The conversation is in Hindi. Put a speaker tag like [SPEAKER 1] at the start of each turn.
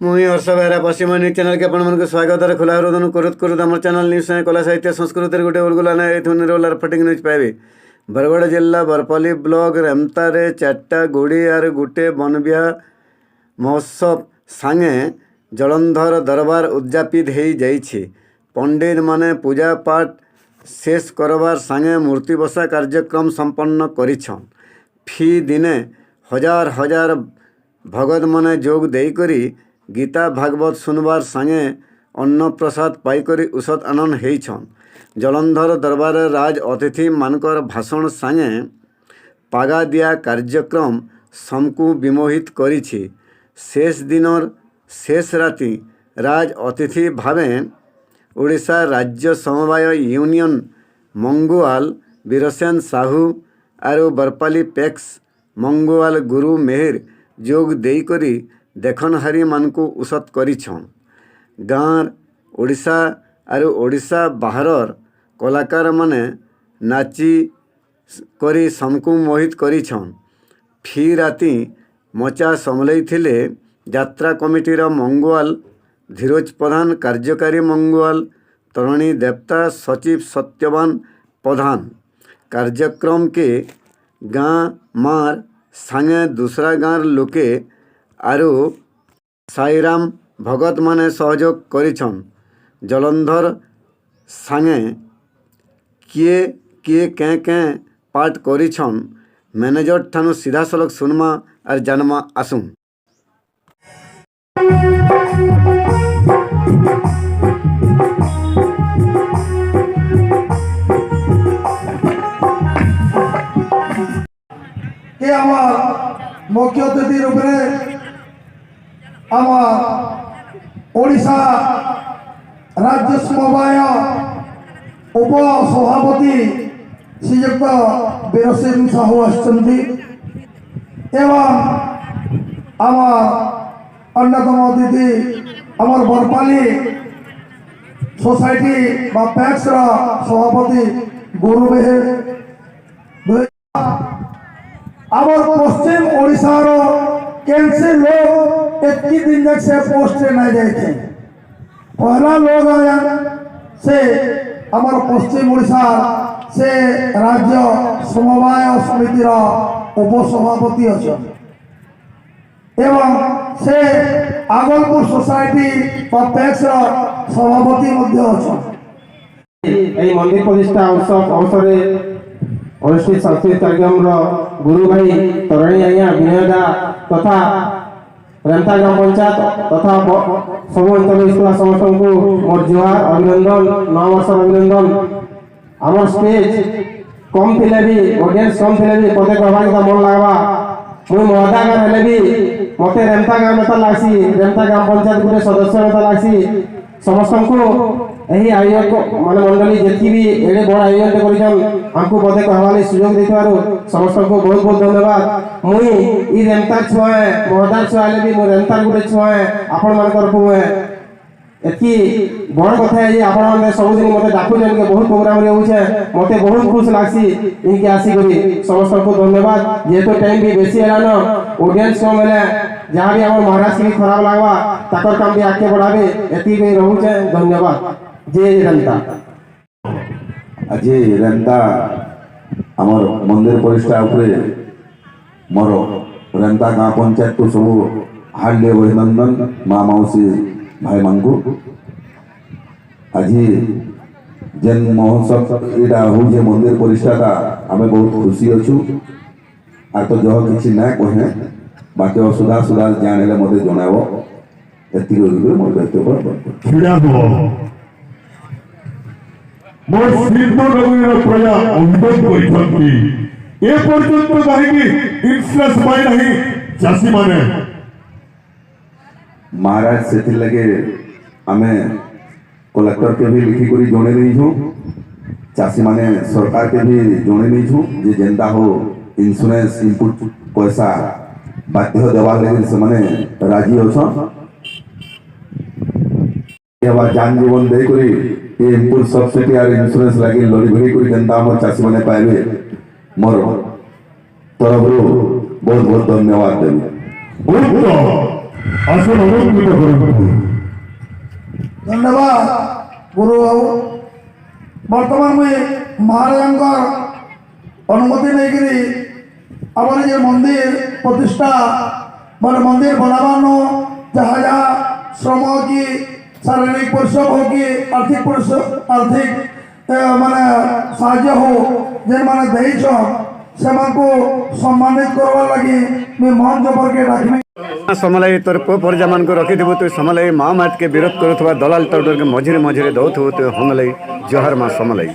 [SPEAKER 1] मुई हर्ष बेहरा पश्चिम न्यूज चैनल के अपन स्वागत और खुला हृदय करुत आम चैनल न्यूज कला साहित्य संस्कृति गोटे उलगुलाना निरोलार फटिंग न्यूज पाइबे। बरगढ़ जिला बरपाली ब्लॉक रेमतारे 4टा गुड़ी और गोटे बनबिहा महोत्सव सांगे जलंधर दरबार उद्यापित हो जाइए। पंडित माने पूजा पाठ शेष करवार सांगे मूर्ति बसा कार्यक्रम संपन्न करिछन। फी दिने हजार हजार भगत माने जोग देकरी गीता भागवत सुनवार सांगे अन्न प्रसाद पाइकरी उषत आनंद होइछन। जलंधर दरबार राज अतिथि मानकर भाषण सांगे पागा दिया कार्यक्रम समकु विमोहित करिछि। शेष दिनर शेष राति राज अतिथि भावे ओडिशा राज्य समवाय यूनियन मंगुआल बीरसेन साहू और बरपाली पैक्स मंगुआल गुरु मेहर जोग देकरी देखनहारी मानकु उषत करिछन। गाँर ओडिशा और ओडिशा बाहरर कलाकार माने नाची करी समकु मोहित करिछन। फी राति मचा समलैथिले यात्रा कमिटीर मंगुआल धीरज प्रधान, कार्यकारी मंगुआल तरुणी देवता, सचिव सत्यवान प्रधान। कार्यक्रम के गाँ मार सांगे दूसरा गाँर लोके आरु साईराम भगत माने सहयोग करिछन। जलंधर सांगे किए किए कें पाठ करिछन मैनेजर ठानु सीधा सलख सुनमा और जानमा आसुं।
[SPEAKER 2] ये आमार मुख्य अतिथि रूपे आमार ओडिशा राज्य समवाय उप सभापति श्रीयुक्त बीरसेन साहू आसछन्ति एवं आमार अन्यतम अतिथि आमार बरपाली सोसाइटी बा पैक्स सभापति गुरु मेहर आमर पश्चिम ओडिशार कैसे लोग एतकी दिन तक से पोस्ट नहीं जाते। पहला लोग आया से आमर पश्चिम ओडिशा से राज्य समवाय समितिर उपसभापति अच्छा एवं से आगलपुर सोसाइटी पैक्स सभापति अच्छा।
[SPEAKER 3] मंदिर प्रतिष्ठा उत्सव अवसर अनुष्ठित सांस्कृतिक कार्यक्रम गुरु भाई तरुणी आज्ञा विनयदा तथा रेमता ग्राम पंचायत तथा सब अंचल समस्त को मोर जुहार अभिनंदन 9 वर्ष अभिनंदन। आम स्टेज कम थे भी ऑडियंस कम थे भी पते कहवा मन लगवा मुई महदा गाँव हेले भी मत रेमता गाँव नेता लगसी रेमता ग्राम पंचायत गोटे सदस्य नेता लगसी समस्त को यही आयोजक मान मंडली जी भी एडे बड़ आयोजन करमको पदे कहवाले सुजोग देथिबारु समस्त को बहुत बहुत धन्यवाद। मुई ई रेमतार छुआए महदार छुआले भी मो रेमतार गुटे छुआए आपण मानकर को एतकी बड़ कथा है जे आपण माने सब दिन मते डाकुजन के बहुत प्रोग्राम रे होछे मते बहुत खुश लागसी इनके आसी करी समस्त को धन्यवाद। जेतो टाइम भी बेसी हेलानो ऑडियंस को मेले जहां भी हमर महाराज की खराब लागवा ताकर काम भी आके बढ़ावे एती भी रहूचे धन्यवाद। जय रेमता।
[SPEAKER 4] आज रेमता आमर मंदिर प्रतिष्ठा उपरे मोर रेमता गाँव पंचायत को सब हार्दिक अभिनंदन माँ मौसी भाई मान को। आज जेन महोत्सव यहाँ हूँ मंदिर प्रतिष्ठा का आम बहुत खुशी अच्छु आ तो जह कि ना कहे बाकी असुधा सुधा जाने मत जनाब एति मोर व्यक्तिगत
[SPEAKER 5] मोर शिल्प नगरीर प्रजा अनुरोध करिसंती ए पर्यंत काहेकि इंश्योरेंस पाई नहीं चासी माने
[SPEAKER 4] महाराज से लगे आमे कलेक्टर के भी लिखी करी जणे नहीं छु चासी माने सरकार के भी जणे नहीं छु जे जेंदा हो इंश्योरेंस इनपुट पैसा बाध्य देवा लगे से माने राजी अछन एवा जान जीवन दे करी ये इनपुट सब्सिडी और इंश्योरेंस लगे लड़ी भरी करी जेंदा हमर चासी माने पाइबे मोर तरफ बहुत बहुत धन्यवाद देवी।
[SPEAKER 5] আসন অলঙ্কৃত করন্তু।
[SPEAKER 2] ধন্যবাদ গুরু বাবু। বর্তমান মুই মহারাজাঙ্কর অনুমতি নেইকি আমার যে মন্দির প্রতিষ্ঠা মানে মন্দির বনাবানো যাহা যাহা শ্রম কি শারীরিক পরিশ্রম হোক কি আর্থিক মানে সাহায্য হোক যে মানে দেইছ সেমানকু সম্মানিত করবার লাগি মুই মঞ্চ পরকে ডাকিমি।
[SPEAKER 1] ସମଲାଇ ତୋର ପୁଅ ପରିଜାମାନଙ୍କୁ ରଖିଥିବୁ ତୁ ସମଲାଇ ମା ମାଟିକେ ବିରୋଧ କରୁଥିବା ଦଲାଲ ତଡ଼କେ ମଝିରେ ମଝିରେ ଦଉଥିବୁ ତୁ ହମଲାଇ ଜୁହାର ମା ସମଲାଇ।